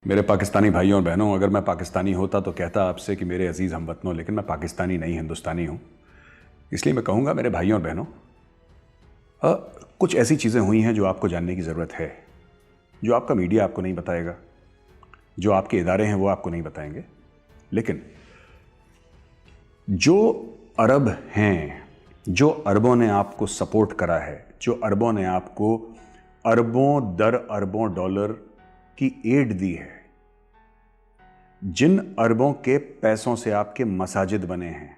मेरे पाकिस्तानी भाइयों और बहनों, अगर मैं पाकिस्तानी होता तो कहता आपसे कि मेरे अजीज़ हमवतनों, लेकिन मैं पाकिस्तानी नहीं हिंदुस्तानी हूँ। इसलिए मैं कहूँगा मेरे भाइयों और बहनों, अ, कुछ ऐसी चीज़ें हुई हैं जो आपको जानने की ज़रूरत है, जो आपका मीडिया आपको नहीं बताएगा, जो आपके इदारे हैं वो आपको नहीं बताएंगे। लेकिन जो अरब हैं, जो अरबों ने आपको सपोर्ट करा है, जो अरबों ने आपको अरबों दर अरबों डॉलर की एड दी है, जिन अरबों के पैसों से आपके मसाजिद बने हैं,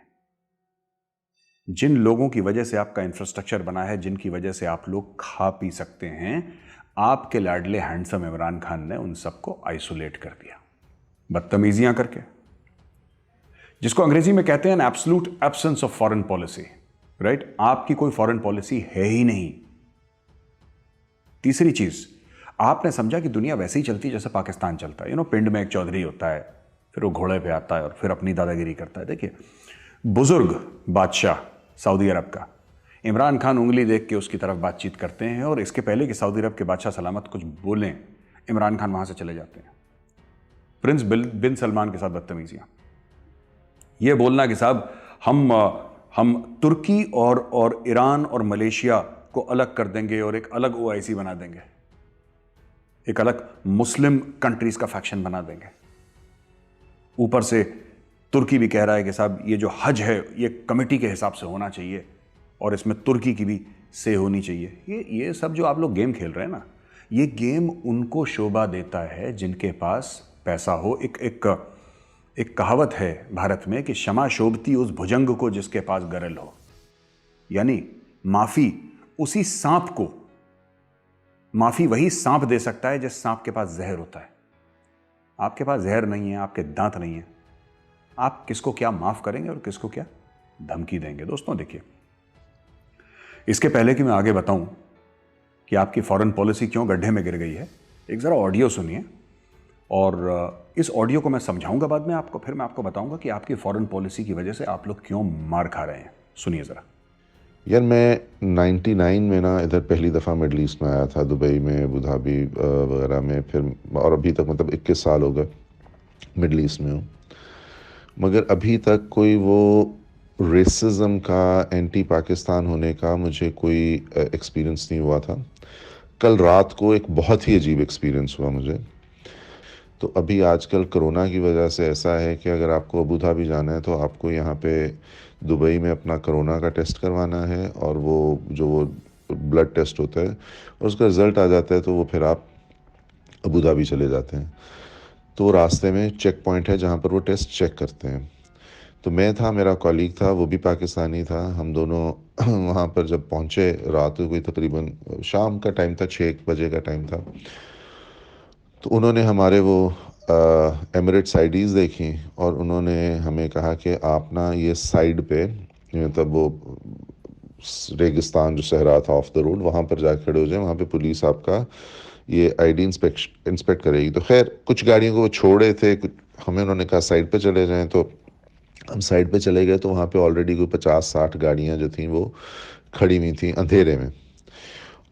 जिन लोगों की वजह से आपका इंफ्रास्ट्रक्चर बना है, जिनकी वजह से आप लोग खा पी सकते हैं, आपके लाडले हैंडसम इमरान खान ने उन सबको आइसोलेट कर दिया बदतमीजियां करके, जिसको अंग्रेजी में कहते हैं an absolute absence of foreign policy. Right, आपकी कोई फॉरेन पॉलिसी है ही नहीं। तीसरी चीज, आपने समझा कि दुनिया वैसे ही चलती है जैसे पाकिस्तान चलता है। पिंड में एक चौधरी होता है, फिर वो घोड़े पे आता है और फिर अपनी दादागिरी करता है। देखिए, बुजुर्ग बादशाह सऊदी अरब का इमरान खान उंगली देख के उसकी तरफ बातचीत करते हैं, और इसके पहले कि सऊदी अरब के बादशाह सलामत कुछ बोलें, इमरान खान वहां से चले जाते हैं। प्रिंस बिन सलमान के साथ बदतमीजियां, ये बोलना कि साहब हम तुर्की और ईरान और मलेशिया को अलग कर देंगे और एक अलग ओआईसी बना देंगे, एक अलग मुस्लिम कंट्रीज का फैक्शन बना देंगे। ऊपर से तुर्की भी कह रहा है कि साहब ये जो हज है ये कमेटी के हिसाब से होना चाहिए और इसमें तुर्की की भी से होनी चाहिए। ये सब जो आप लोग गेम खेल रहे हैं ना, ये गेम उनको शोभा देता है जिनके पास पैसा हो। एक कहावत है भारत में कि क्षमा शोभती उस भुजंग को जिसके पास गरल हो, यानी माफी उसी सांप को, माफी वही सांप दे सकता है जिस सांप के पास जहर होता है। आपके पास जहर नहीं है, आपके दांत नहीं है, आप किसको क्या माफ करेंगे और किसको क्या धमकी देंगे? दोस्तों देखिए, इसके पहले कि मैं आगे बताऊं कि आपकी फॉरेन पॉलिसी क्यों गड्ढे में गिर गई है, एक जरा ऑडियो सुनिए, और इस ऑडियो को मैं समझाऊंगा बाद में आपको, फिर मैं आपको बताऊंगा कि आपकी फॉरेन पॉलिसी की वजह से आप लोग क्यों मार खा रहे हैं। सुनिए जरा। यार मैं 99 में ना इधर पहली दफ़ा मिडल ईस्ट में आया था, दुबई में, अबू धाबी वगैरह में, फिर और अभी तक मतलब 21 साल हो गए मिडल ईस्ट में हूँ। मगर अभी तक कोई वो रेसिज्म का, एंटी पाकिस्तान होने का मुझे कोई एक्सपीरियंस नहीं हुआ था। कल रात को एक बहुत ही अजीब एक्सपीरियंस हुआ मुझे। तो अभी आजकल कोरोना की वजह से ऐसा है कि अगर आपको अबू धाबी जाना है तो आपको यहाँ पे दुबई में अपना कोरोना का टेस्ट करवाना है, और वो ब्लड टेस्ट होता है और उसका रिज़ल्ट आ जाता है तो वो फिर आप अबू धाबी चले जाते हैं। तो रास्ते में चेक पॉइंट है जहाँ पर वो टेस्ट चेक करते हैं। तो मैं था, मेरा कॉलीग था, वो भी पाकिस्तानी था, हम दोनों वहाँ पर जब पहुँचे, रात को कोई तकरीबन शाम का टाइम था, 6 बजे का टाइम था। तो उन्होंने हमारे वो एमिरेट्स आईडीज़ देखी और उन्होंने हमें कहा कि आप ना ये साइड पे, मतलब वो रेगिस्तान जो सहरा था ऑफ द रोड, वहाँ पर जा खड़े हो जाए, वहाँ पे पुलिस आपका ये आईडी इंस्पेक्ट करेगी। तो खैर कुछ गाड़ियों को वो छोड़े थे, कुछ हमें उन्होंने कहा साइड पे चले जाएं, तो हम साइड पे चले गए। तो वहाँ पे ऑलरेडी कोई 50-60 गाड़ियाँ जो थी वो खड़ी हुई थी अंधेरे में,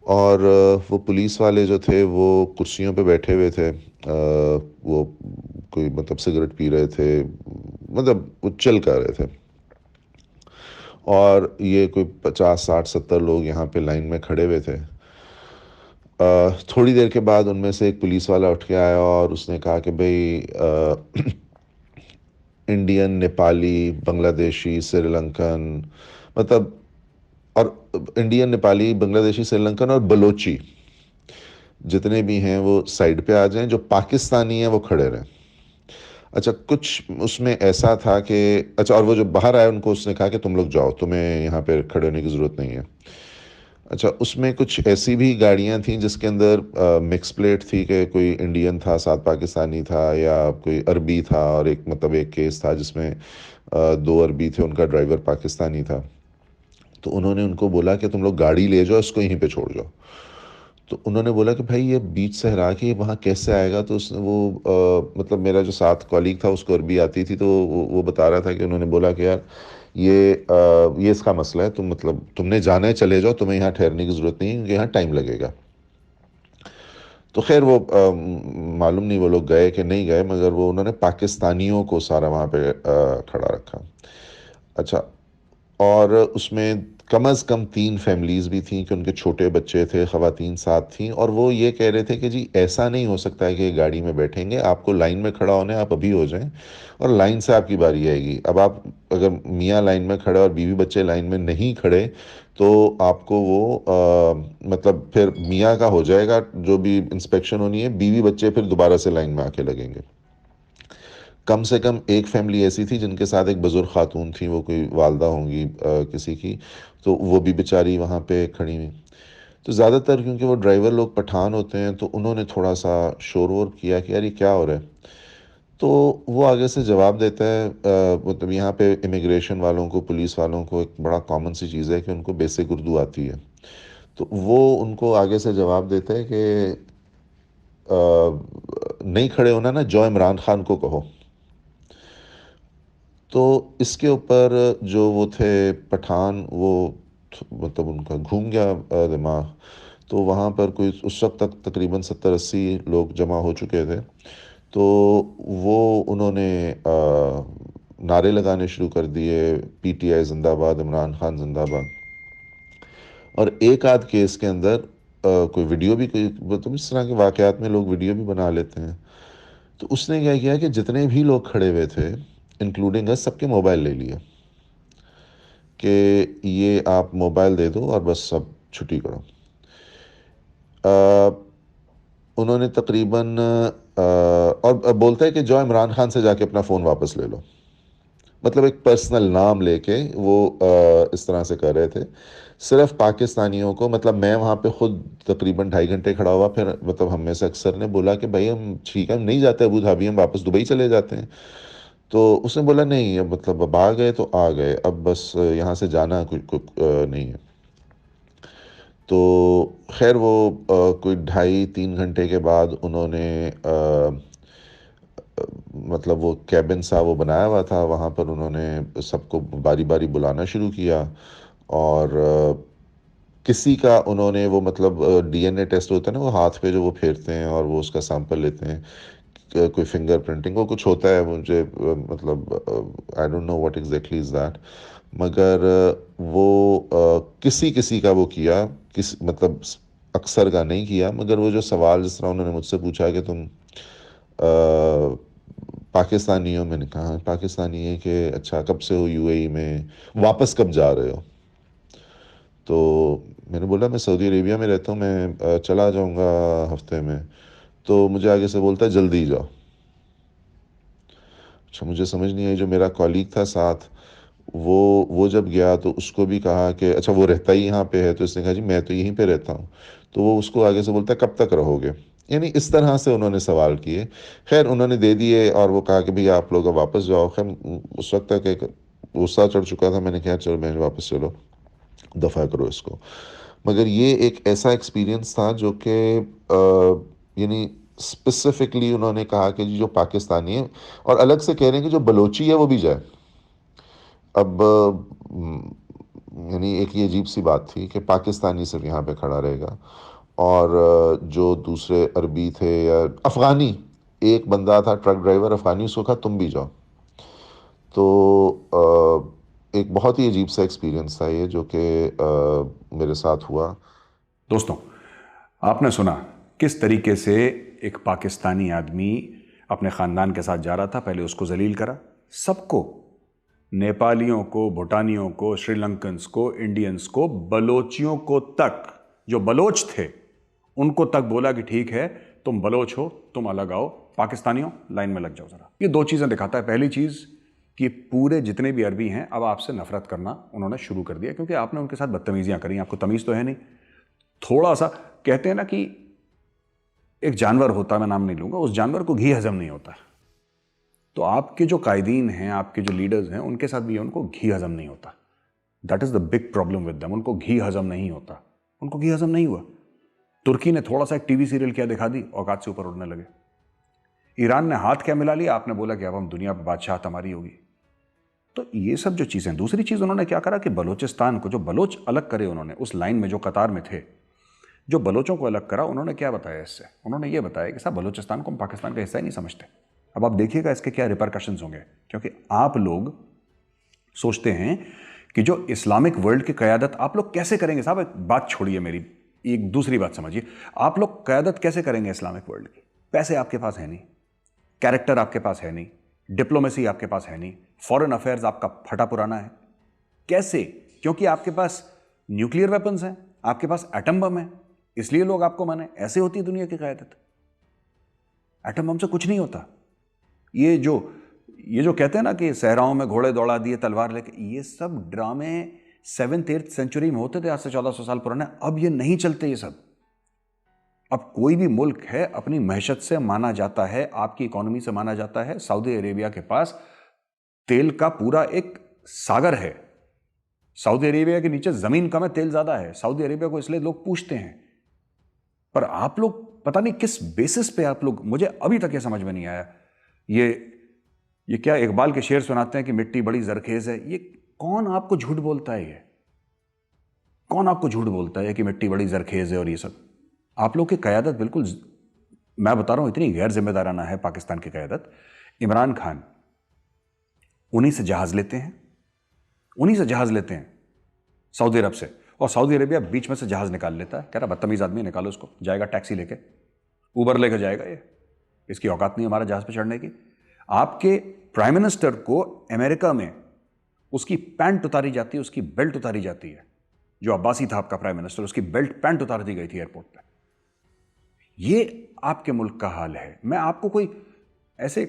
और वो पुलिस वाले जो थे वो कुर्सियों पे बैठे हुए थे, वो कोई मतलब सिगरेट पी रहे थे, मतलब वो चिल कर रहे थे। और ये कोई 50-60-70 लोग यहाँ पे लाइन में खड़े हुए थे। थोड़ी देर के बाद उनमें से एक पुलिस वाला उठ के आया और उसने कहा कि भाई इंडियन, नेपाली, बांग्लादेशी, श्रीलंकन, मतलब, और इंडियन, नेपाली, बांग्लादेशी, श्रीलंकन और बलोची जितने भी हैं वो साइड पे आ जाएं, जो पाकिस्तानी हैं वो खड़े रहें। अच्छा, कुछ उसमें ऐसा था कि अच्छा, और वो जो बाहर आए उनको उसने कहा कि तुम लोग जाओ, तुम्हें यहाँ पे खड़े होने की ज़रूरत नहीं है। अच्छा, उसमें कुछ ऐसी भी गाड़ियाँ थीं जिसके अंदर मिक्स प्लेट थी कि कोई इंडियन था, साथ पाकिस्तानी था, या कोई अरबी था, और एक मतलब एक केस था जिसमें 2 अरबी थे, उनका ड्राइवर पाकिस्तानी था। तो उन्होंने उनको बोला कि तुम लोग गाड़ी ले जाओ, इसको यहीं पे छोड़ जाओ। तो उन्होंने बोला कि भाई ये बीच सहरा के वहाँ कैसे आएगा? तो उसने वो मतलब मेरा जो साथ कॉलीग था उसको अरबी आती थी, तो वो बता रहा था कि उन्होंने बोला कि यार ये इसका मसला है, तुम मतलब तुमने जाना है चले जाओ, तुम्हें यहाँ ठहरने की ज़रूरत नहीं है क्योंकि यहाँ टाइम लगेगा। तो खैर वो मालूम नहीं वो लोग गए कि नहीं गए, मगर वो उन्होंने पाकिस्तानियों को सारा वहाँ पे खड़ा रखा। अच्छा, और उसमें कम अज़ कम 3 फैमिलीज़ भी थीं कि उनके छोटे बच्चे थे, ख़वातीन साथ थीं, और वो ये कह रहे थे कि जी ऐसा नहीं हो सकता है कि ये गाड़ी में बैठेंगे, आपको लाइन में खड़ा होना है, आप अभी हो जाएं और लाइन से आपकी बारी आएगी। अब आप अगर मियाँ लाइन में खड़े और बीवी बच्चे लाइन में नहीं खड़े तो आपको वो मतलब फिर मियाँ का हो जाएगा जो भी इंस्पेक्शन होनी है, बीवी बच्चे फिर दोबारा से लाइन में आके लगेंगे। कम से कम एक फैमिली ऐसी थी जिनके साथ एक बुज़ुर्ग खातून थी, वो कोई वालदा होंगी किसी की, तो वो भी बेचारी वहाँ पे खड़ी हुई। तो ज़्यादातर क्योंकि वो ड्राइवर लोग पठान होते हैं तो उन्होंने थोड़ा सा शोर-वोर किया कि यार ये क्या हो रहा है? तो वो आगे से जवाब देता है, मतलब यहाँ पे इमिग्रेशन वालों को, पुलिस वालों को एक बड़ा कॉमन सी चीज़ है कि उनको बेसिक उर्दू आती है। तो वो उनको आगे से जवाब देता है कि नहीं खड़े होना ना, जो इमरान खान को कहो। तो इसके ऊपर जो वो थे पठान, वो मतलब उनका घूम गया दिमाग। तो वहाँ पर कोई उस वक्त तक तकरीबन 70-80 लोग जमा हो चुके थे। तो वो उन्होंने नारे लगाने शुरू कर दिए, पीटीआई जिंदाबाद, इमरान खान जिंदाबाद। और एक आध केस के अंदर कोई वीडियो भी, कोई मतलब इस तरह के वाक़यात में लोग वीडियो भी बना लेते हैं। तो उसने क्या किया कि जितने भी लोग खड़े हुए थे इंक्लूडिंग अस, सबके मोबाइल ले लिए कि ये आप मोबाइल दे दो और बस सब छुट्टी करो। अ, उन्होंने तकरीबन और बोलता है कि जो इमरान खान से जाके अपना फ़ोन वापस ले लो। मतलब एक पर्सनल नाम लेके वो इस तरह से कर रहे थे सिर्फ पाकिस्तानियों को। मतलब मैं वहाँ पे खुद तकरीबन 2.5 घंटे खड़ा हुआ, फिर मतलब हम में से अक्सर ने बोला कि भाई हम ठीक है, हम नहीं जाते अबू धाबी, हम वापस दुबई चले जाते हैं। तो उसने बोला नहीं, अब मतलब अब आ गए तो आ गए, अब बस यहाँ से जाना कुछ नहीं है। तो खैर वो कोई 2.5-3 घंटे के बाद उन्होंने मतलब वो कैबिन सा वो बनाया हुआ था, वहाँ पर उन्होंने सबको बारी बारी बुलाना शुरू किया। और किसी का उन्होंने वो मतलब डीएनए टेस्ट होता है ना, वो हाथ पे जो वो फेरते हैं और वो उसका सैंपल लेते हैं, कोई फिंगर प्रिंटिंग को कुछ होता है, मुझे मतलब I don't know what exactly is that. मगर वो किसी किसी का वो किया, किस मतलब अक्सर का नहीं किया। मगर वो जो सवाल जिस तरह उन्होंने मुझसे पूछा कि तुम पाकिस्तानी हो, मैंने कहा "हाँ, पाकिस्तानी है"। कि अच्छा कब से हो यूएई में, वापस कब जा रहे हो? तो मैंने बोला मैं सऊदी अरेबिया में रहता हूँ, मैं चला जाऊँगा हफ्ते में। तो मुझे आगे से बोलता है जल्दी जाओ। अच्छा, मुझे समझ नहीं आई, जो मेरा कॉलीग था साथ, वो जब गया तो उसको भी कहा कि अच्छा वो रहता ही यहाँ पे है, तो इसने कहा जी मैं तो यहीं पे रहता हूँ। तो वो उसको आगे से बोलता है कब तक रहोगे? यानी इस तरह से उन्होंने सवाल किए। खैर उन्होंने दे दिए और वो कहा कि भैया आप लोग अब वापस जाओ। खैर उस वक्त तक एक गुस्सा चढ़ चुका था, मैंने कहा चलो मैं वापस चलो, दफ़ा करो इसको। मगर ये एक ऐसा एक्सपीरियंस था जो कि यानी स्पेसिफिकली उन्होंने कहा कि जी जो पाकिस्तानी है, और अलग से कह रहे हैं कि जो बलोची है वो भी जाए। अब यानी एक ये अजीब सी बात थी कि पाकिस्तानी सिर्फ यहाँ पे खड़ा रहेगा, और जो दूसरे अरबी थे या अफ़गानी, एक बंदा था ट्रक ड्राइवर अफ़गानी, उसको कहा तुम भी जाओ। तो एक बहुत ही अजीब सा एक्सपीरियंस था ये जो कि मेरे साथ हुआ। दोस्तों, आपने सुना किस तरीके से एक पाकिस्तानी आदमी अपने ख़ानदान के साथ जा रहा था। पहले उसको जलील करा, सबको, नेपालियों को, भूटानियों को, श्रीलंकन्स को, इंडियंस को, बलोचियों को तक, जो बलोच थे उनको तक बोला कि ठीक है तुम बलोच हो, तुम अलग आओ, पाकिस्तानियों लाइन में लग जाओ जरा। ये दो चीज़ें दिखाता है। पहली चीज़ कि पूरे जितने भी अरबी हैं अब आपसे नफरत करना उन्होंने शुरू कर दिया, क्योंकि आपने उनके साथ बदतमीजियां करी। आपको तमीज़ तो है नहीं। थोड़ा सा कहते हैं ना कि एक जानवर होता है, मैं नाम नहीं लूंगा, उस जानवर को घी हजम नहीं होता। तो आपके जो कायदीन हैं, आपके जो लीडर्स हैं, उनके साथ भी उनको घी हजम नहीं होता। That is the big problem with them. उनको घी हजम नहीं होता, उनको घी हजम नहीं हुआ। तुर्की ने थोड़ा सा एक टीवी सीरियल क्या दिखा दी, औकात से ऊपर उड़ने लगे। ईरान ने हाथ क्या मिला लिया, आपने बोला कि अब हम दुनिया पर बादशाहत हमारी होगी। तो ये सब जो चीजें, दूसरी चीज उन्होंने क्या करा कि बलोचिस्तान को, जो बलोच अलग करे उन्होंने उस लाइन में जो कतार में थे, जो बलोचों को अलग करा उन्होंने क्या बताया इससे? उन्होंने ये बताया कि साहब बलोचिस्तान को हम पाकिस्तान का हिस्सा ही नहीं समझते। अब आप देखिएगा इसके क्या रिपरकशंस होंगे, क्योंकि आप लोग सोचते हैं कि जो इस्लामिक वर्ल्ड की क़यादत आप लोग कैसे करेंगे। साहब एक बात छोड़िए मेरी, एक दूसरी बात समझिए, आप लोग क़यादत कैसे करेंगे इस्लामिक वर्ल्ड की? पैसे आपके पास है नहीं, कैरेक्टर आपके पास है नहीं, डिप्लोमेसी आपके पास है नहीं, फॉरेन अफेयर्स आपका फटा पुराना है। कैसे? क्योंकि आपके पास न्यूक्लियर वेपन्स हैं, आपके पास एटम बम है, इसलिए लोग आपको माने। ऐसे होती है दुनिया की क़यादत। एटम बम से कुछ नहीं होता। ये जो कहते हैं ना कि सहराओं में घोड़े दौड़ा दिए तलवार लेके, ये सब ड्रामे 7th 8th सेंचुरी में होते थे, आज से 1400 साल पुराने। अब ये नहीं चलते ये सब। अब कोई भी मुल्क है अपनी मैशत से माना जाता है, आपकी इकोनॉमी से माना जाता है। सऊदी अरेबिया के पास तेल का पूरा एक सागर है। सऊदी अरेबिया के नीचे जमीन कम है, तेल ज्यादा है। सऊदी अरेबिया को इसलिए लोग पूछते हैं। पर आप लोग पता नहीं किस बेसिस पे आप लोग, मुझे अभी तक ये समझ में नहीं आया। ये क्या इकबाल के शेर सुनाते हैं कि मिट्टी बड़ी जरखेज है? ये कौन आपको झूठ बोलता है? ये कौन आपको झूठ बोलता है कि मिट्टी बड़ी जरखेज है? और ये सब आप लोग की क़यादत बिल्कुल, मैं बता रहा हूं, इतनी गैर जिम्मेदाराना है पाकिस्तान की क़यादत। इमरान खान उन्हीं से जहाज लेते हैं सऊदी अरब से, और सऊदी अरेबिया बीच में से जहाज निकाल लेता है। कह रहा बदतमीज आदमी, निकालो उसको। जाएगा टैक्सी लेके, उबर लेकर जाएगा। ये इसकी औकात नहीं हमारा जहाज पे चढ़ने की। आपके प्राइम मिनिस्टर को अमेरिका में उसकी पैंट उतारी जाती है, उसकी बेल्ट उतारी जाती है। जो अब्बासी था आपका प्राइम मिनिस्टर, उसकी बेल्ट पैंट उतार दी गई थी एयरपोर्ट पे। ये आपके मुल्क का हाल है। मैं आपको कोई ऐसे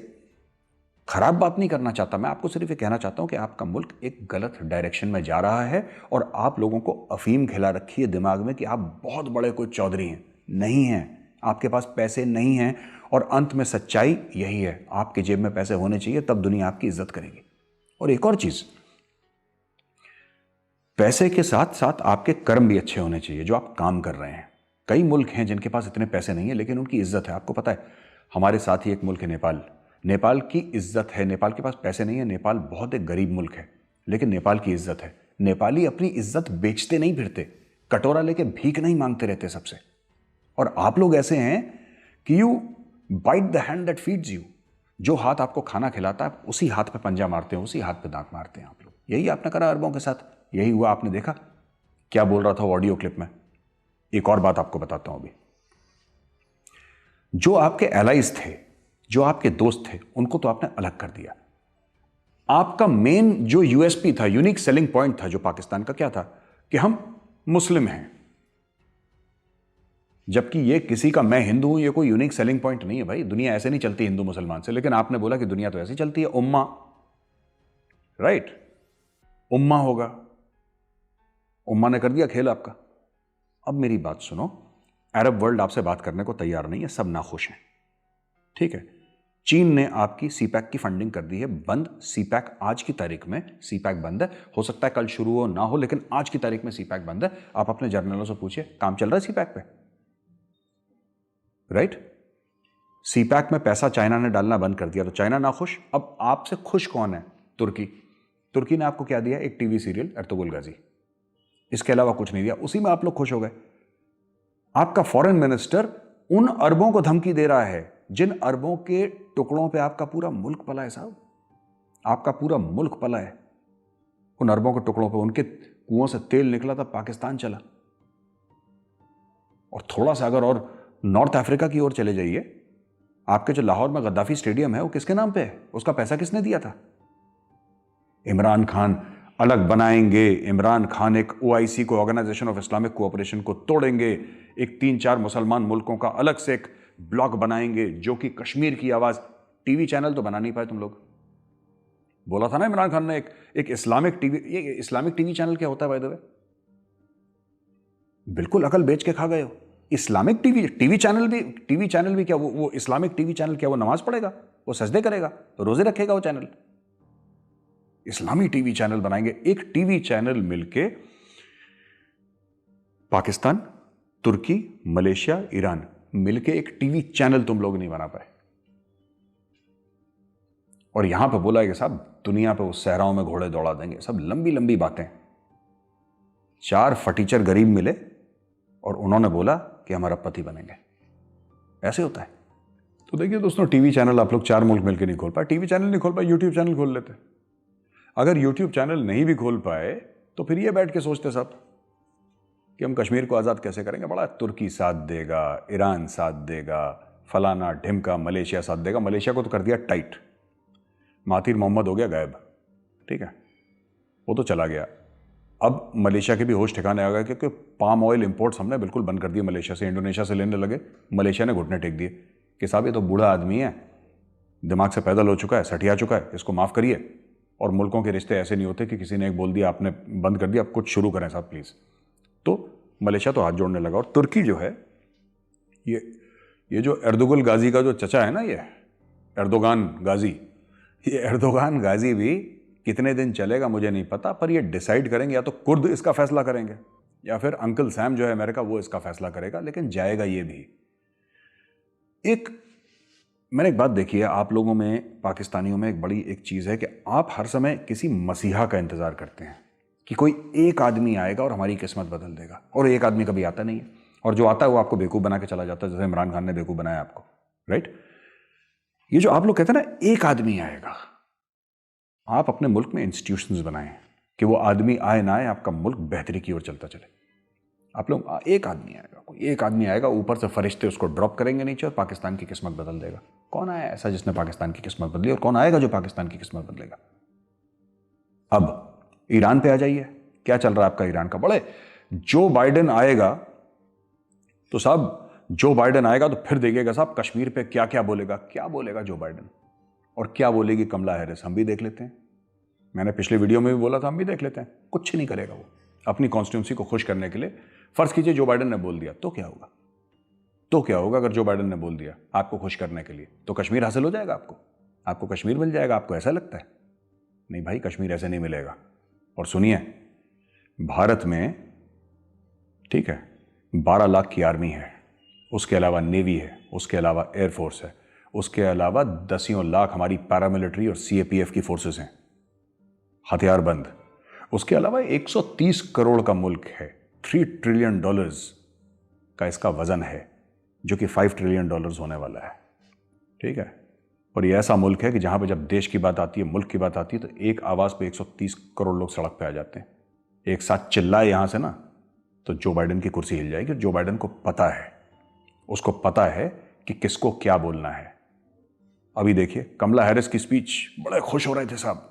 खराब बात नहीं करना चाहता, मैं आपको सिर्फ ये कहना चाहता हूं कि आपका मुल्क एक गलत डायरेक्शन में जा रहा है, और आप लोगों को अफीम खिला रखी है दिमाग में कि आप बहुत बड़े कोई चौधरी हैं। नहीं हैं, आपके पास पैसे नहीं हैं, और अंत में सच्चाई यही है, आपके जेब में पैसे होने चाहिए, तब दुनिया आपकी इज्जत करेगी। और एक और चीज, पैसे के साथ साथ आपके कर्म भी अच्छे होने चाहिए, जो आप काम कर रहे हैं। कई मुल्क हैं जिनके पास इतने पैसे नहीं है लेकिन उनकी इज्जत है। आपको पता है, हमारे साथ ही एक मुल्क है नेपाल। नेपाल की इज्जत है। नेपाल के पास पैसे नहीं है, नेपाल बहुत एक गरीब मुल्क है, लेकिन नेपाल की इज्जत है। नेपाली अपनी इज्जत बेचते नहीं फिरते, कटोरा लेके भीख नहीं मांगते रहते सबसे। और आप लोग ऐसे हैं कि you bite the hand that feeds you. जो हाथ आपको खाना खिलाता है उसी हाथ पे पंजा मारते हैं, उसी हाथ पे दांत मारते हैं आप लोग। यही आपने करा अरबों के साथ, यही हुआ। आपने देखा क्या बोल रहा था वो ऑडियो क्लिप में। एक और बात आपको बताता हूं अभी। जो आपके एलाइज थे, जो आपके दोस्त थे, उनको तो आपने अलग कर दिया। आपका मेन जो यूएसपी था, यूनिक सेलिंग पॉइंट था जो पाकिस्तान का, क्या था? कि हम मुस्लिम हैं। जबकि ये किसी का मैं हिंदू हूं, ये कोई यूनिक सेलिंग पॉइंट नहीं है भाई। दुनिया ऐसे नहीं चलती हिंदू मुसलमान से। लेकिन आपने बोला कि दुनिया तो ऐसी चलती है, उम्मा, राइट? उम्मा होगा, उम्मा ने कर दिया खेल आपका। अब मेरी बात सुनो, अरब वर्ल्ड आपसे बात करने को तैयार नहीं है, सब नाखुश हैं, ठीक है? चीन ने आपकी सीपैक की फंडिंग कर दी है बंद। सीपैक आज की तारीख में सीपैक बंद है। हो सकता है कल शुरू हो ना हो, लेकिन आज की तारीख में सीपैक बंद है। आप अपने जर्नलों से पूछिए, काम चल रहा है सीपैक पे, राइट? सीपैक में पैसा चाइना ने डालना बंद कर दिया, तो चाइना नाखुश। अब आपसे खुश कौन है? तुर्की। तुर्की ने आपको क्या दिया? एक टीवी सीरियल अर्तुगरुल गाजी, इसके अलावा कुछ नहीं दिया। उसी में आप लोग खुश हो गए। आपका फॉरेन मिनिस्टर उन अरबों को धमकी दे रहा है जिन अरबों के टुकड़ों पे आपका पूरा मुल्क पला है। साहब, आपका पूरा मुल्क पला है उन अरबों के टुकड़ों पे। उनके कुओं से तेल निकला था, पाकिस्तान चला। और थोड़ा सा अगर और नॉर्थ अफ्रीका की ओर चले जाइए, आपके जो लाहौर में गद्दाफी स्टेडियम है वो किसके नाम पे है? उसका पैसा किसने दिया था? इमरान खान अलग बनाएंगे। इमरान खान एक OIC को, ऑर्गेनाइजेशन ऑफ इस्लामिक कोऑपरेशन को तोड़ेंगे। एक 3-4 मुसलमान मुल्कों का अलग से एक ब्लॉक बनाएंगे जो कि कश्मीर की आवाज। टीवी चैनल तो बना नहीं पाए तुम लोग। बोला था ना इमरान खान ने एक इस्लामिक टीवी। ये इस्लामिक टीवी चैनल क्या होता है बाय द वे? बिल्कुल अकल बेच के खा गए हो। इस्लामिक टीवी चैनल भी क्या? वो इस्लामिक टीवी चैनल क्या वो नमाज पढ़ेगा, वो सजदे करेगा, रोजे रखेगा वो चैनल? इस्लामी टीवी चैनल बनाएंगे। एक टीवी चैनल मिलके पाकिस्तान, तुर्की, मलेशिया, ईरान मिलके एक टीवी चैनल तुम लोग नहीं बना पाए। और यहां पे बोला है कि साहब दुनिया पे उस सहराओं में घोड़े दौड़ा देंगे। सब लंबी लंबी बातें। 4 फटीचर गरीब मिले, और उन्होंने बोला कि हम अरबपति बनेंगे। ऐसे होता है। तो देखिए दोस्तों, टीवी चैनल आप लोग 4 मुल्क मिलकर नहीं खोल पाए, टीवी चैनल नहीं खोल पाए, यूट्यूब चैनल खोल लेते। अगर यूट्यूब चैनल नहीं भी खोल पाए तो फिर ये बैठ के सोचते सब कि हम कश्मीर को आज़ाद कैसे करेंगे। बड़ा तुर्की साथ देगा, ईरान साथ देगा, फलाना ढिमका, मलेशिया साथ देगा। मलेशिया को तो कर दिया टाइट, महातिर मोहम्मद हो गया गायब, ठीक है, वो तो चला गया। अब मलेशिया के भी होश ठिकाने आ गया क्योंकि पाम ऑयल इंपोर्ट्स हमने बिल्कुल बंद कर दिए मलेशिया से। इंडोनेशिया से लेने लगे, मलेशिया ने घुटने टेक दिए कि साहब ये तो बूढ़ा आदमी है, दिमाग से पैदल हो चुका है, सठिया चुका है, इसको माफ़ करिए। और मुल्कों के रिश्ते ऐसे नहीं होते कि किसी ने एक बोल दिया आपने बंद कर दिया, अब कुछ शुरू करें साहब प्लीज़। तो मलेशिया तो हाथ जोड़ने लगा। और तुर्की जो है, ये जो एर्दुगुल गाजी का जो चचा है ना, ये एर्दोगान गाजी, ये एर्दोगान गाजी भी कितने दिन चलेगा मुझे नहीं पता, पर ये डिसाइड करेंगे, या तो कुर्द इसका फैसला करेंगे या फिर अंकल सैम जो है अमेरिका वो इसका फैसला करेगा, लेकिन जाएगा ये भी। मैंने एक बात देखी है आप लोगों में, पाकिस्तानियों में, एक बड़ी एक चीज़ है कि आप हर समय किसी मसीहा का इंतज़ार करते हैं कि कोई एक आदमी आएगा और हमारी किस्मत बदल देगा, और एक आदमी कभी आता नहीं है, और जो आता है वो आपको बेवकूफ़ बना के चला जाता है, जैसे इमरान खान ने बेवकूफ़ बनाया आपको, राइट। ये जो आप लोग कहते हैं ना एक आदमी आएगा, आप अपने मुल्क में इंस्टीट्यूशंस बनाएं कि वो आदमी आए ना आए, आपका मुल्क बेहतरी की ओर चलता चले। आप लोग एक आदमी आएगा, कोई एक आदमी आएगा, ऊपर से फरिश्ते उसको ड्रॉप करेंगे नीचे और पाकिस्तान की किस्मत बदल देगा। कौन आया ऐसा जिसने पाकिस्तान की किस्मत बदली, और कौन आएगा जो पाकिस्तान की किस्मत बदलेगा? अब ईरान पे आ जाइए, क्या चल रहा है आपका ईरान का? बड़े जो बाइडेन आएगा तो साहब, जो बाइडेन आएगा तो फिर देखिएगा साहब कश्मीर पे क्या क्या बोलेगा जो बाइडेन, और क्या बोलेगी कमला हैरिस, हम भी देख लेते हैं। मैंने पिछले वीडियो में भी बोला था, हम भी देख लेते हैं। कुछ नहीं करेगा वो अपनी कॉन्स्टिट्यूंसी को खुश करने के लिए। फर्ज कीजिए जो बाइडेन ने बोल दिया, तो क्या होगा? अगर जो बाइडेन ने बोल दिया आपको खुश करने के लिए, तो कश्मीर हासिल हो जाएगा आपको कश्मीर मिल जाएगा। आपको ऐसा लगता है? नहीं भाई, कश्मीर ऐसे नहीं मिलेगा। और सुनिए, भारत में, ठीक है, 12 लाख की आर्मी है, उसके अलावा नेवी है, उसके अलावा एयरफोर्स है, उसके अलावा दसियों लाख हमारी पैरामिलिट्री और सीएपीएफ की फोर्सेस हैं, हथियारबंद। उसके अलावा 130 करोड़ का मुल्क है, $3 ट्रिलियन का इसका वजन है, जो कि $5 ट्रिलियन होने वाला है, ठीक है। और ये ऐसा मुल्क है कि जहां पे जब देश की बात आती है, मुल्क की बात आती है, तो एक आवाज़ पे 130 करोड़ लोग सड़क पे आ जाते हैं। एक साथ चिल्लाए यहां से ना, तो जो बाइडेन की कुर्सी हिल जाएगी। जो बाइडेन को पता है, उसको पता है कि किसको क्या बोलना है। अभी देखिए कमला हैरिस की स्पीच, बड़े खुश हो रहे थे साहब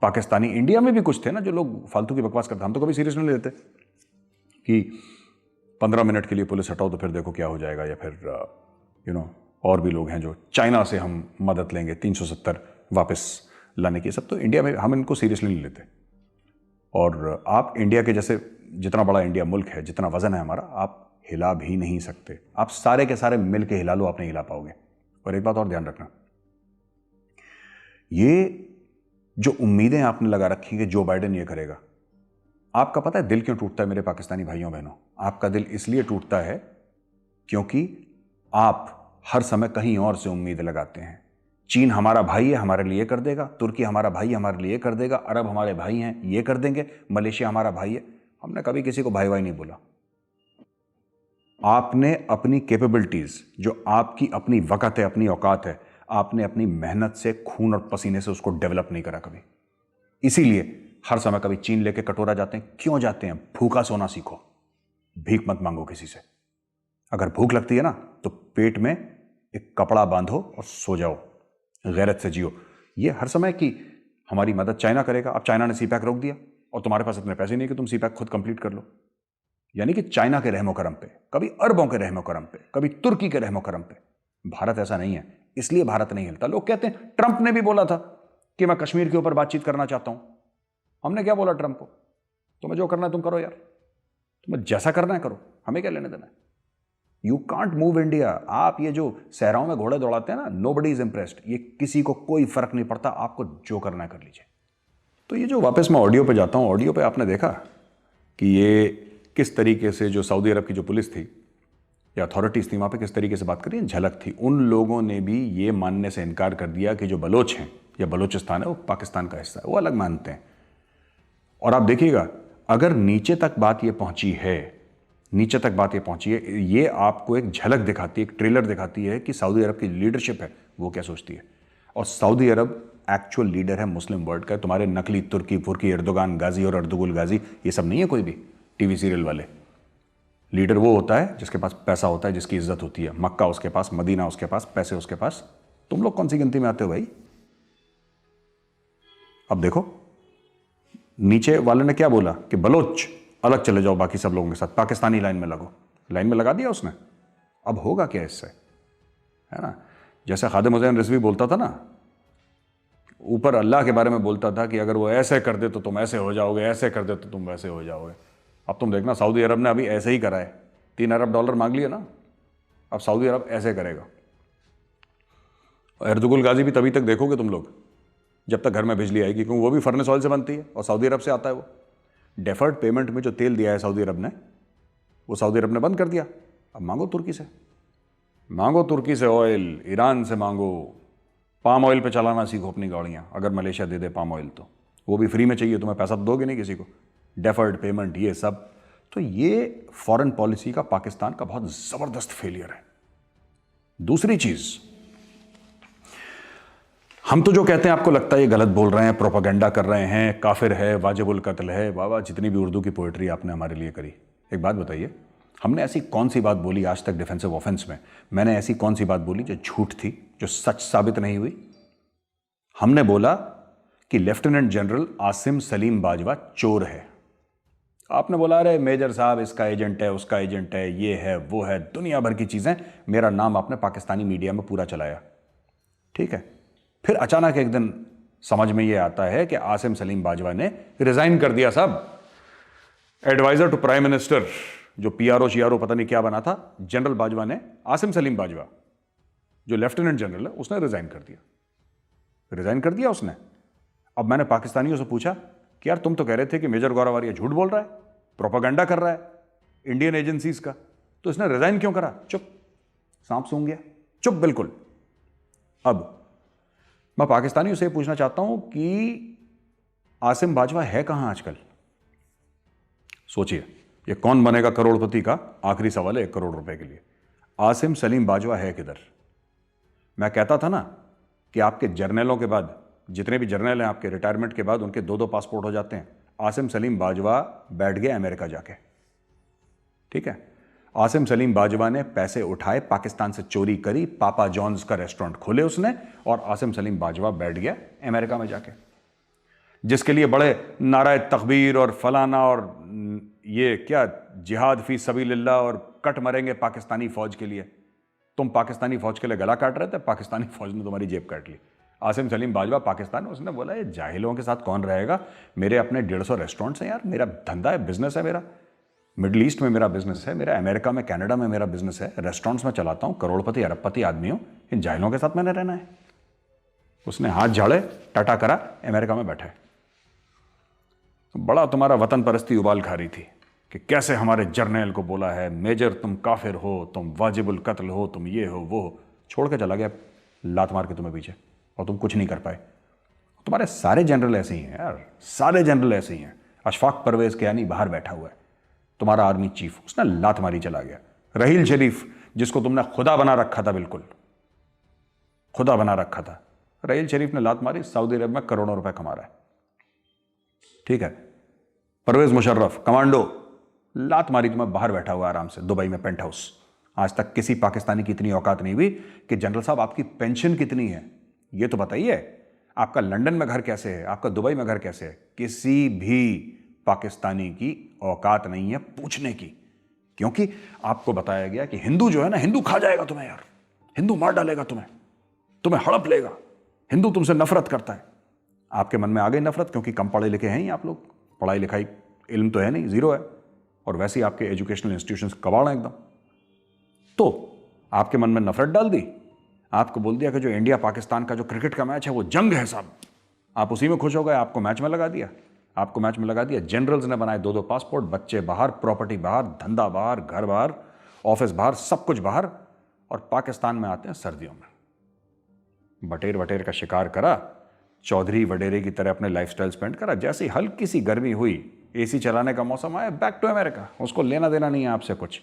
पाकिस्तानी। इंडिया में भी कुछ थे ना जो लोग फालतू की बकवास करते, हम तो कभी सीरियस नहीं लेते कि 15 मिनट के लिए पुलिस हटाओ तो फिर देखो क्या हो जाएगा, या फिर और भी लोग हैं जो चाइना से हम मदद लेंगे 370 वापस लाने की। सब तो इंडिया में हम इनको सीरियसली नहीं लेते। और आप इंडिया के जैसे, जितना बड़ा इंडिया मुल्क है, जितना वजन है हमारा, आप हिला भी नहीं सकते। आप सारे के सारे मिल के हिला लो, आप नहीं हिला पाओगे। और एक बात और ध्यान रखना, ये जो उम्मीदें आपने लगा रखी कि जो बाइडेन ये करेगा, आपका पता है दिल क्यों टूटता है मेरे पाकिस्तानी भाइयों बहनों? आपका दिल इसलिए टूटता है क्योंकि आप हर समय कहीं और से उम्मीद लगाते हैं। चीन हमारा भाई है, हमारे लिए कर देगा। तुर्की हमारा भाई है, हमारे लिए कर देगा। अरब हमारे भाई हैं, ये कर देंगे। मलेशिया हमारा भाई है। हमने कभी किसी को भाई भाई नहीं बोला। आपने अपनी कैपेबिलिटीज, जो आपकी अपनी वक़्त है, अपनी औकात है, आपने अपनी मेहनत से, खून और पसीने से उसको डेवलप नहीं करा कभी। इसीलिए हर समय कभी चीन लेके कटोरा जाते हैं। क्यों जाते हैं? भूखा सोना सीखो, भीख मत मांगो किसी से। अगर भूख लगती है ना, तो पेट में एक कपड़ा बांधो और सो जाओ, गैरत से जियो। ये हर समय की हमारी मदद चाइना करेगा। अब चाइना ने सीपैक रोक दिया और तुम्हारे पास इतने पैसे नहीं कि तुम सीपैक खुद कंप्लीट कर लो। यानी कि चाइना के रहमो करम पे, कभी अरबों के रहमो करम पे, कभी तुर्की के रहमो करम पे। भारत ऐसा नहीं है, इसलिए भारत नहीं हिलता। लोग कहते हैं ट्रंप ने भी बोला था कि मैं कश्मीर के ऊपर बातचीत करना चाहता हूं। हमने क्या बोला ट्रंप को? तुम्हें जो करना है तुम करो यार, तुम्हें जैसा करना है करो, हमें क्या लेने देना है। You can't move India. आप ये जो सहराओं में घोड़े दौड़ाते हैं ना, नोबडी इज इंप्रेस्ड, ये किसी को कोई फर्क नहीं पड़ता। आपको जो करना है कर लीजिए। तो ये जो वापस मैं ऑडियो पे जाता हूं, ऑडियो पे आपने देखा कि ये किस तरीके से जो सऊदी अरब की जो पुलिस थी या अथॉरिटीज थी, वहां पे किस तरीके से बात करी, झलक थी। उन लोगों ने भी ये मानने से इनकार कर दिया कि जो बलोच हैं या बलूचिस्तान है वो पाकिस्तान का हिस्सा है, वो अलग मानते हैं। और आप देखिएगा, अगर नीचे तक बात ये पहुंची है, नीचे तक बात ये पहुंची है। ये आपको एक झलक दिखाती है, एक ट्रेलर दिखाती है कि सऊदी अरब की लीडरशिप है वो क्या सोचती है। और सऊदी अरब एक्चुअल लीडर है मुस्लिम वर्ल्ड का। तुम्हारे नकली तुर्की फुर्की एर्दोगान गाजी और अर्दुगुल गाजी ये सब नहीं है कोई भी टीवी सीरियल वाले। लीडर वो होता है जिसके पास पैसा होता है, जिसकी इज्जत होती है। मक्का उसके पास, मदीना उसके पास, पैसे उसके पास। तुम लोग कौन सी गिनती में आते हो भाई? अब देखो नीचे वाले ने क्या बोला कि बलोच अलग चले जाओ बाकी सब लोगों के साथ, पाकिस्तानी लाइन में लगो। लाइन में लगा दिया उसने। अब होगा क्या इससे, है ना? जैसे खादिम हुसैन रिजवी बोलता था ना, ऊपर अल्लाह के बारे में बोलता था कि अगर वो ऐसे कर दे तो तुम ऐसे हो जाओगे, ऐसे कर दे तो तुम वैसे हो जाओगे। अब तुम देखना सऊदी अरब ने अभी ऐसे ही करा है। $3 अरब मांग लिया ना, अब सऊदी अरब ऐसे करेगा। एर्दुगुल गाजी भी तभी तक देखोगे तुम लोग जब तक घर में बिजली आएगी, क्योंकि वो भी फर्नेस ऑयल से बनती है और सऊदी अरब से आता है। वो डेफर्ड पेमेंट में जो तेल दिया है सऊदी अरब ने, वो सऊदी अरब ने बंद कर दिया। अब मांगो तुर्की से, मांगो तुर्की से ऑयल, ईरान से मांगो। पाम ऑयल पे चलाना सीखो अपनी गाड़ियां। अगर मलेशिया दे दे पाम ऑयल तो वो भी फ्री में चाहिए तुम्हें, पैसा तो दोगे नहीं किसी को। डेफर्ड पेमेंट ये सब। तो ये फॉरेन पॉलिसी का पाकिस्तान का बहुत जबरदस्त फेलियर है। दूसरी चीज, हम तो जो कहते हैं आपको लगता है ये गलत बोल रहे हैं, प्रोपेगेंडा कर रहे हैं, काफिर है, वाजिबुल कत्ल है। वाह जितनी भी उर्दू की पोइट्री आपने हमारे लिए करी। एक बात बताइए, हमने ऐसी कौन सी बात बोली आज तक डिफेंसिव ऑफेंस में? मैंने ऐसी कौन सी बात बोली जो झूठ थी, जो सच साबित नहीं हुई? हमने बोला कि लेफ्टिनेंट जनरल आसिम सलीम बाजवा चोर है। आपने बोला अरे मेजर साहब इसका एजेंट है, उसका एजेंट है, ये है वो है, दुनिया भर की चीजें। मेरा नाम आपने पाकिस्तानी मीडिया में पूरा चलाया, ठीक है। फिर अचानक एक दिन समझ में ये आता है कि आसिम सलीम बाजवा ने रिजाइन कर दिया साहब। एडवाइजर टू प्राइम मिनिस्टर, जो पीआरओ शियारो पता नहीं क्या बना था, जनरल बाजवा ने, आसिम सलीम बाजवा जो लेफ्टिनेंट जनरल है, उसने रिजाइन कर दिया। रिजाइन कर दिया उसने। अब मैंने पाकिस्तानियों से पूछा कि यार तुम तो कह रहे थे कि मेजर गौरव आर्य झूठ बोल रहा है, प्रोपेगेंडा कर रहा है इंडियन एजेंसीज का, तो इसने रिजाइन क्यों करा? चुप, सांप सूंघ गया, चुप बिल्कुल। अब मैं पाकिस्तानियों से पूछना चाहता हूं कि आसिम बाजवा है कहां आजकल? सोचिए, ये कौन बनेगा करोड़पति का आखिरी सवाल है 1 करोड़ रुपए के लिए। आसिम सलीम बाजवा है किधर? मैं कहता था ना कि आपके जर्नलों के बाद, जितने भी जर्नल हैं आपके, रिटायरमेंट के बाद उनके 2-2 पासपोर्ट हो जाते हैं। आसिम सलीम बाजवा बैठ गए अमेरिका जाके, ठीक है। आसिम सलीम बाजवा ने पैसे उठाए, पाकिस्तान से चोरी करी, पापा जॉन्स का रेस्टोरेंट खोले उसने, और आसिम सलीम बाजवा बैठ गया अमेरिका में जाके, जिसके लिए बड़े नाराए तकबीर और फलाना और ये क्या जिहाद फी सबीलिल्लाह और कट मरेंगे पाकिस्तानी फौज के लिए। तुम पाकिस्तानी फौज के लिए गला काट रहे थे, पाकिस्तानी फौज ने तुम्हारी जेब काट ली। आसिम सलीम बाजवा पाकिस्तान, उसने बोला ये जाहिलों के साथ कौन रहेगा, मेरे अपने 150 रेस्टोरेंट्स हैं यार, मेरा धंधा है, बिजनेस है मेरा, मिडल ईस्ट में मेरा बिजनेस है, मेरा अमेरिका में कनाडा में मेरा बिजनेस है, रेस्टोरेंट्स में चलाता हूं, करोड़पति अरबपति आदमी हूं, इन जाहिलों के साथ मैंने रहना है। उसने हाथ झाड़े, टाटा करा, अमेरिका में बैठे। बड़ा तुम्हारा वतन परस्ती उबाल खा रही थी कि कैसे हमारे जर्नल को बोला है मेजर तुम काफिर हो, तुम वाजिबुल कत्ल हो, तुम ये हो वो हो। छोड़ के चला गया लात मार के तुम्हें पीछे, और तुम कुछ नहीं कर पाए। तुम्हारे सारे जनरल ऐसे ही हैं यार, सारे जनरल ऐसे ही हैं। अशफाक परवेज के यानी बाहर बैठा हुआ है तुम्हारा आर्मी चीफ, उसने लात मारी चला गया। रहील शरीफ, जिसको तुमने खुदा बना रखा था, बिल्कुल खुदा बना रखा था, रहील शरीफ ने लात मारी, सऊदी अरब में करोड़ों रुपए कमा रहा है, ठीक है। परवेज मुशर्रफ कमांडो, लात मारी तुम्हें, बाहर बैठा हुआ आराम से दुबई में पेंट हाउस। आज तक किसी पाकिस्तानी की इतनी औकात नहीं हुई कि जनरल साहब आपकी पेंशन कितनी है ये तो बताइए, आपका लंदन में घर कैसे है, आपका दुबई में घर कैसे है। किसी भी पाकिस्तानी की औकात नहीं है पूछने की, क्योंकि आपको बताया गया कि हिंदू जो है ना, हिंदू खा जाएगा तुम्हें यार, हिंदू मार डालेगा तुम्हें, तुम्हें हड़प लेगा, हिंदू तुमसे नफरत करता है। आपके मन में आ गई नफरत, क्योंकि कम पढ़े लिखे हैं ही आप लोग, पढ़ाई लिखाई इल्म तो है नहीं, जीरो है, और वैसे ही आपके एजुकेशनल इंस्टीट्यूशंस कबाड़ हैं एकदम। तो आपके मन में नफरत डाल दी, आपको बोल दिया कि जो इंडिया पाकिस्तान का जो क्रिकेट का मैच है वो जंग है साहब, आप उसी में खुश हो गए, आपको मैच में लगा दिया, आपको मैच में लगा दिया। जनरल्स ने बनाए 2-2 पासपोर्ट, बच्चे बाहर, प्रॉपर्टी बाहर, धंधा बाहर, घर बाहर, ऑफिस बाहर, सब कुछ बाहर, और पाकिस्तान में आते हैं सर्दियों में। बटेर वटेर का शिकार करा, चौधरी वडेरे की तरह अपने लाइफस्टाइल स्पेंड करा। जैसे ही हल्की सी गर्मी हुई, एसी चलाने का मौसम आया, बैक टू अमेरिका, उसको लेना देना नहीं है आपसे कुछ।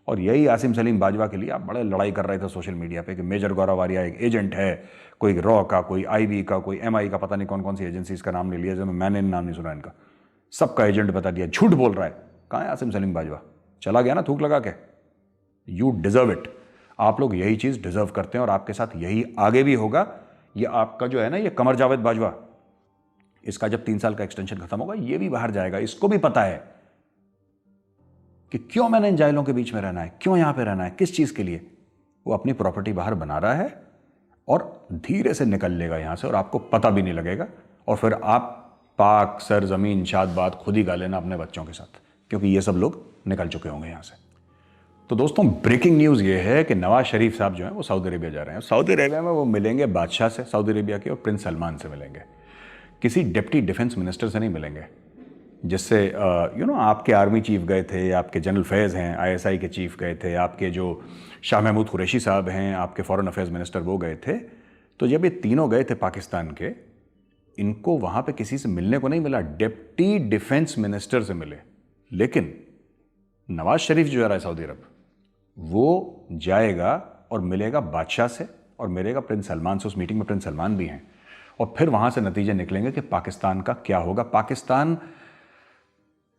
और यही आसिम सलीम बाजवा के लिए आप बड़े लड़ाई कर रहे थे सोशल मीडिया पे कि मेजर गौरव आर्या एक एजेंट है, कोई रॉ का, कोई आईबी का, कोई एमआई का, पता नहीं कौन कौन सी एजेंसी का नाम ले लिया जो मैंने नाम नहीं सुना इनका, सबका एजेंट बता दिया, झूठ बोल रहा है। कहाँ है आसिम सलीम बाजवा? चला गया ना थूक लगा के। यू डिजर्व इट, आप लोग यही चीज़ डिजर्व करते हैं और आपके साथ यही आगे भी होगा। ये आपका जो है ना, ये कमर जावेद बाजवा, इसका जब 3 साल का एक्सटेंशन खत्म होगा ये भी बाहर जाएगा। इसको भी पता है कि क्यों मैंने इन जाइलों के बीच में रहना है, क्यों यहां पे रहना है, किस चीज के लिए। वो अपनी प्रॉपर्टी बाहर बना रहा है और धीरे से निकल लेगा यहां से और आपको पता भी नहीं लगेगा। और फिर आप पाक सर जमीन शाद बात खुद ही गा लेना अपने बच्चों के साथ, क्योंकि ये सब लोग निकल चुके होंगे यहां से। तो दोस्तों, ब्रेकिंग न्यूज़ ये है कि नवाज शरीफ साहब जो हैं वो सऊदी अरेबिया जा रहे हैं। सऊदी अरेबिया में वो मिलेंगे बादशाह से सऊदी अरेबिया के और प्रिंस सलमान से मिलेंगे, किसी डिप्टी डिफेंस मिनिस्टर से नहीं मिलेंगे। जिससे आपके आर्मी चीफ गए थे, आपके जनरल फैज़ हैं आईएसआई के चीफ गए थे, आपके जो शाह महमूद कुरैशी साहब हैं आपके फॉरेन अफेयर्स मिनिस्टर वो गए थे। तो जब ये तीनों गए थे पाकिस्तान के, इनको वहाँ पे किसी से मिलने को नहीं मिला, डिप्टी डिफेंस मिनिस्टर से मिले। लेकिन नवाज शरीफ जो जा रहा है सऊदी अरब, वो जाएगा और मिलेगा बादशाह से और मिलेगा प्रिंस सलमान से। उस मीटिंग में प्रिंस सलमान भी हैं और फिर वहाँ से नतीजे निकलेंगे कि पाकिस्तान का क्या होगा। पाकिस्तान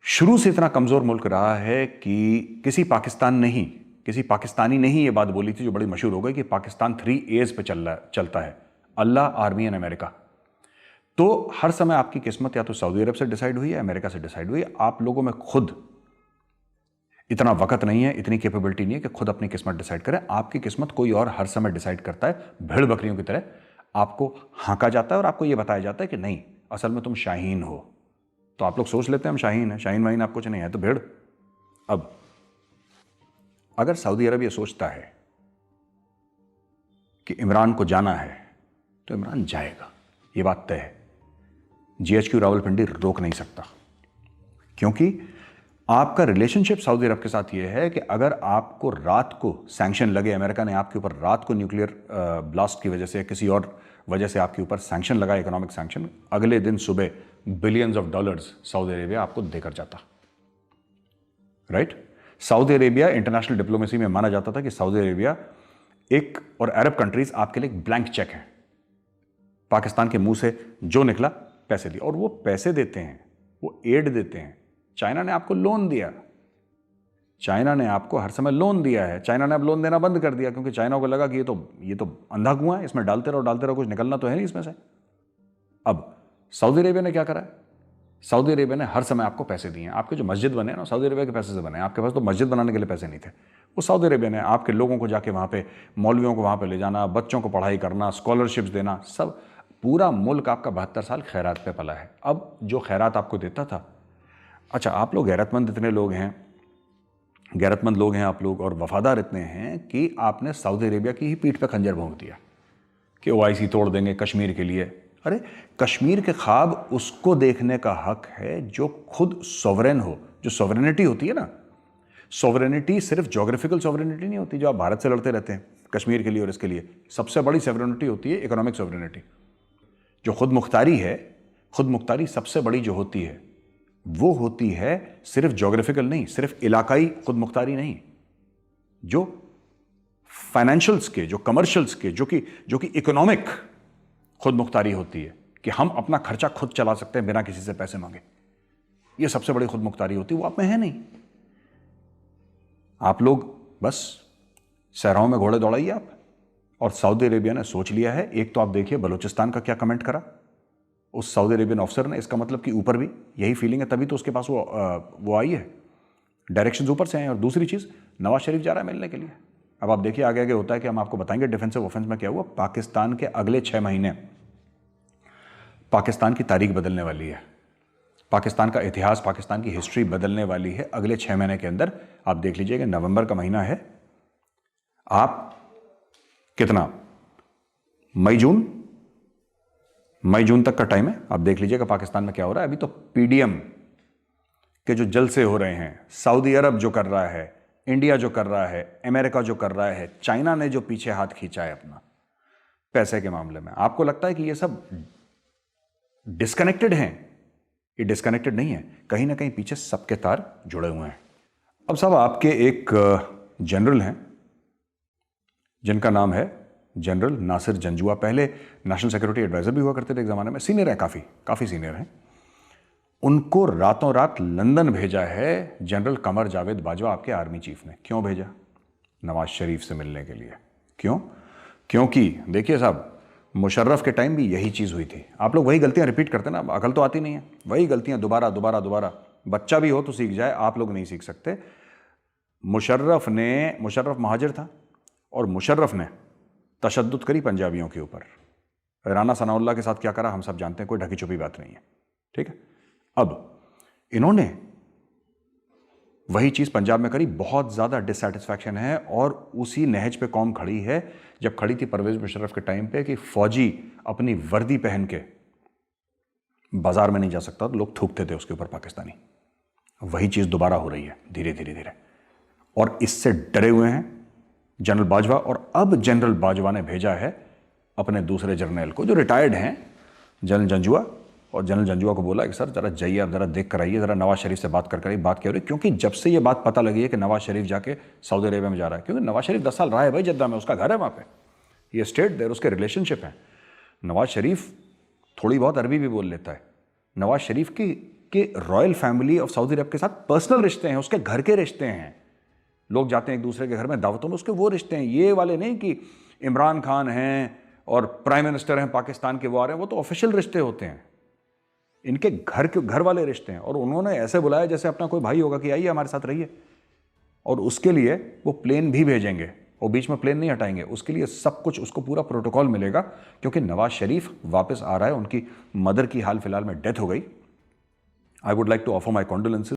शुरू से इतना कमज़ोर मुल्क रहा है कि किसी पाकिस्तानी नहीं ये बात बोली थी जो बड़ी मशहूर हो गई कि पाकिस्तान 3 A's पे चलता है, अल्लाह, आर्मी एंड अमेरिका। तो हर समय आपकी किस्मत या तो सऊदी अरब से डिसाइड हुई है, अमेरिका से डिसाइड हुई है। आप लोगों में खुद इतना वक्त नहीं है, इतनी कैपेबिलिटी नहीं है कि खुद अपनी किस्मत डिसाइड करें। आपकी किस्मत कोई और हर समय डिसाइड करता है। भेड़ बकरियों की तरह आपको हाँका जाता है और आपको यह बताया जाता है कि नहीं, असल में तुम शाहीन हो। तो आप लोग सोच लेते हैं हम शाहीन हैं, शाहीन वाहीन आप कुछ नहीं है, तो भेड़। अब अगर सऊदी अरब ये सोचता है कि इमरान को जाना है तो इमरान जाएगा, ये बात तय है। जीएचक्यू रावलपिंडी रोक नहीं सकता, क्योंकि आपका रिलेशनशिप सऊदी अरब के साथ ये है कि अगर आपको रात को सैंक्शन लगे, अमेरिका ने आपके ऊपर रात को न्यूक्लियर ब्लास्ट की वजह से, किसी और वजह से आपके ऊपर सैंक्शन लगा, इकोनॉमिक सैंक्शन, अगले दिन सुबह billions of dollars Saudi Arabia आपको देकर जाता। Right? Saudi Arabia international diplomacy में माना जाता था कि सऊदी अरेबिया एक और अरब कंट्रीज आपके लिए एक ब्लैंक चेक है। पाकिस्तान के मुंह से जो निकला पैसे दिए, और वो पैसे देते हैं, वो एड देते हैं। चाइना ने आपको लोन दिया, चाइना ने आपको हर समय लोन दिया है। चाइना ने अब लोन देना बंद कर दिया क्योंकि चाइना को लगा कि ये तो अंधा कुआं है, इसमें डालते रहो, कुछ निकलना तो है नहीं इसमें से। अब सऊदी अरेबिया ने क्या करा है? सऊदी अरेबिया ने हर समय आपको पैसे दिए हैं। आपके जो मस्जिद बने ना, सऊदी अरेबिया के पैसे से बने। आपके पास तो मस्जिद बनाने के लिए पैसे नहीं थे, वो सऊदी अरेबिया ने आपके लोगों को जाके वहाँ पे, मौलवियों को वहाँ पे ले जाना, बच्चों को पढ़ाई करना, स्कॉलरशिप्स देना, सब पूरा मुल्क आपका 72 साल खैरात पे पला है। अब जो खैरात आपको देता था, अच्छा आप लोग गैरतमंद इतने लोग हैं, गैरतमंद लोग हैं आप लोग, और वफादार इतने हैं कि आपने सऊदी अरेबिया की ही पीठ पे खंजर भोंक दिया कि ओआईसी तोड़ देंगे कश्मीर के लिए। अरे कश्मीर के ख्वाब उसको देखने का हक है जो खुद सॉवरेन हो। जो सॉवरेनिटी होती है ना, सॉवरेनिटी सिर्फ ज्योग्राफिकल सॉवरेनिटी नहीं होती जो आप भारत से लड़ते रहते हैं कश्मीर के लिए और इसके लिए। सबसे बड़ी सॉवरेनिटी होती है इकोनॉमिक सॉवरेनिटी। जो खुद मुख्तारी है, खुद मुख्तारी सबसे बड़ी जो होती है वो होती है सिर्फ ज्योग्राफिकल नहीं, सिर्फ इलाकाई खुद मुख्तारी नहीं, जो फाइनेंशियल्स के, जो कमर्शियल्स के, जो कि इकोनॉमिक खुद मुख्तारी होती है कि हम अपना खर्चा खुद चला सकते हैं बिना किसी से पैसे मांगे। ये सबसे बड़ी खुद मुख्तारी होती है, वो आप में है नहीं। आप लोग बस सहराओं में घोड़े दौड़ाइए आप। और सऊदी अरेबिया ने सोच लिया है। एक तो आप देखिए बलूचिस्तान का क्या कमेंट करा उस सऊदी अरेबियन ऑफिसर ने। इसका मतलब कि ऊपर भी यही फीलिंग है, तभी तो उसके पास वो आई है, डायरेक्शंस ऊपर से हैं। और दूसरी चीज़, नवाज शरीफ जा रहा है मिलने के लिए। अब आप देखिए आगे आगे होता है कि हम आपको बताएंगे डिफेंसिव ऑफेंस में क्या हुआ। पाकिस्तान के अगले 6 महीने पाकिस्तान की तारीख बदलने वाली है, पाकिस्तान का इतिहास, पाकिस्तान की हिस्ट्री बदलने वाली है अगले 6 महीने के अंदर। आप देख लीजिएगा, नवंबर का महीना है, आप कितना मई जून तक का टाइम है। आप देख लीजिएगा पाकिस्तान में क्या हो रहा है। अभी तो पीडीएम के जो जलसे हो रहे हैं, सऊदी अरब जो कर रहा है, इंडिया जो कर रहा है, अमेरिका जो कर रहा है, चाइना ने जो पीछे हाथ खींचा है अपना पैसे के मामले में, आपको लगता है कि ये सब डिस्कनेक्टेड हैं? ये डिस्कनेक्टेड नहीं है, कहीं ना कहीं पीछे सबके तार जुड़े हुए हैं। अब साहब आपके एक जनरल हैं जिनका नाम है जनरल नासिर जंजुआ, पहले नेशनल सिक्योरिटी एडवाइजर भी हुआ करते थे एक ज़माने में, सीनियर है, काफ़ी सीनियर हैं। उनको रातों रात लंदन भेजा है जनरल कमर जावेद बाजवा, आपके आर्मी चीफ ने। क्यों भेजा? नवाज शरीफ से मिलने के लिए। क्यों? क्योंकि देखिए साहब, मुशर्रफ के टाइम भी यही चीज़ हुई थी। आप लोग वही गलतियां रिपीट करते ना, अकल तो आती नहीं है, वही गलतियां दोबारा दोबारा दोबारा। बच्चा भी हो तो सीख जाए, आप लोग नहीं सीख सकते। मुशर्रफ महाजिर था और मुशर्रफ ने तशद्दुद करी पंजाबियों के ऊपर। राना सनाउल्लाह के साथ क्या करा हम सब जानते हैं, कोई ढकी छुपी बात नहीं है, ठीक है। अब इन्होंने वही चीज़ पंजाब में करी, बहुत ज़्यादा डिससेटिस्फैक्शन है, और उसी नहज पे कौम खड़ी है जब खड़ी थी परवेज़ मुशर्रफ के टाइम पे कि फ़ौजी अपनी वर्दी पहन के बाजार में नहीं जा सकता, तो लोग थूकते थे उसके ऊपर पाकिस्तानी। वही चीज़ दोबारा हो रही है धीरे धीरे, और इससे डरे हुए हैं जनरल बाजवा। और अब जनरल बाजवा ने भेजा है अपने दूसरे जर्नल को जो रिटायर्ड हैं, जनरल जंजुआ, और जनरल जंजुआ को बोला कि सर जरा जाइए, आप जरा देख कर आइए, जरा नवाज शरीफ से बात कर बात क्या हो रही है। क्योंकि जब से ये बात पता लगी है कि नवाज शरीफ जाके सऊदी अरेबिया में जा रहा है, क्योंकि नवाज शरीफ 10 साल रहा है भाई जद्दा में, उसका घर है वहाँ पे, ये स्टेट देर, उसके रिलेशनशिप है। नवाज शरीफ थोड़ी बहुत अरबी भी बोल लेता है। नवाज शरीफ के रॉयल फैमिली ऑफ सऊदी अरब के साथ पर्सनल रिश्ते हैं, उसके घर के रिश्ते हैं। लोग जाते हैं एक दूसरे के घर में दावतों में, उसके वो रिश्ते हैं, ये वाले नहीं कि इमरान खान हैं और प्राइम मिनिस्टर हैं पाकिस्तान के वो आ रहे हैं, वो तो ऑफिशियल रिश्ते होते हैं, इनके घर वाले रिश्ते हैं। और उन्होंने ऐसे बुलाया जैसे अपना कोई भाई होगा कि आइए हमारे साथ रहिए, और उसके लिए वो प्लेन भी भेजेंगे, वो बीच में प्लेन नहीं हटाएंगे, उसके लिए सब कुछ, उसको पूरा प्रोटोकॉल मिलेगा। क्योंकि नवाज शरीफ वापस आ रहा है, उनकी मदर की हाल फिलहाल में डेथ हो गई। I would like to offer my condolences